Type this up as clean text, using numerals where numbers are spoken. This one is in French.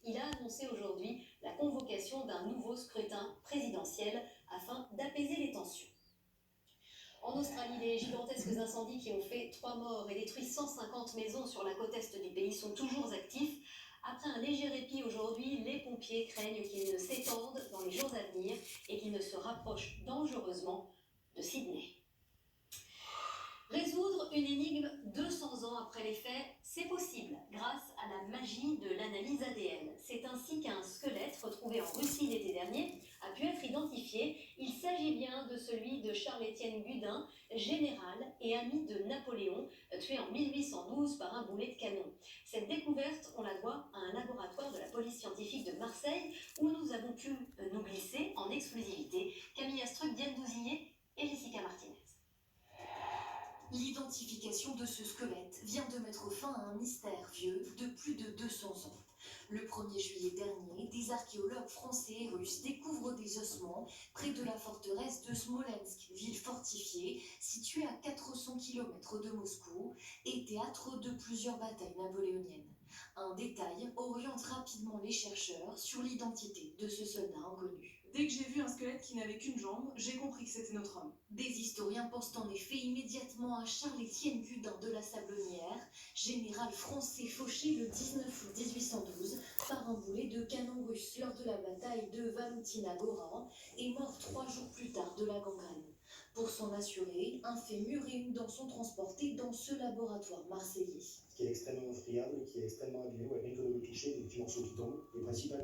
il a annoncé aujourd'hui la convocation d'un nouveau scrutin présidentiel afin d'apaiser les tensions. En Australie, les gigantesques incendies qui ont fait 3 morts et détruit 150 maisons sur la côte est du pays sont toujours actifs. Après un léger répit aujourd'hui, les pompiers craignent qu'ils ne s'étendent dans les jours à venir et qu'ils ne se rapprochent dangereusement de Sydney. Résoudre une énigme 200 ans après les faits, c'est possible grâce à la magie de l'analyse ADN. C'est ainsi qu'un squelette retrouvé en Russie l'été dernier a pu être identifié. Il s'agit bien de celui de Charles-Étienne Gudin, général et ami de Napoléon, tué en 1812 par un boulet de canon. Cette découverte, on la doit à un laboratoire de la police scientifique de Marseille où nous avons pu nous glisser en exclusivité Camille Astruc, Diane Douzillet et Jessica Martinez. L'identification de ce squelette vient de mettre fin à un mystère vieux de plus de 200 ans. Le 1er juillet dernier, des archéologues français et russes découvrent des ossements près de la forteresse de Smolensk, ville fortifiée située à 400 km de Moscou et théâtre de plusieurs batailles napoléoniennes. Un détail oriente rapidement les chercheurs sur l'identité de ce soldat inconnu. Dès que j'ai vu un squelette qui n'avait qu'une jambe, j'ai compris que c'était notre homme. Des historiens pensent en effet immédiatement à Charles-Étienne Gudin de la Sablonnière, général français fauché le 19 août 1812 par un boulet de canon russe lors de la bataille de Valentina Gora et mort 3 jours plus tard de la gangrène. Pour s'en assurer, un fémur et une dent sont transportés dans ce laboratoire marseillais. Qui est extrêmement friable, qui est extrêmement abîmé, rien que le cliché des petits morceaux qui tombent. Les principales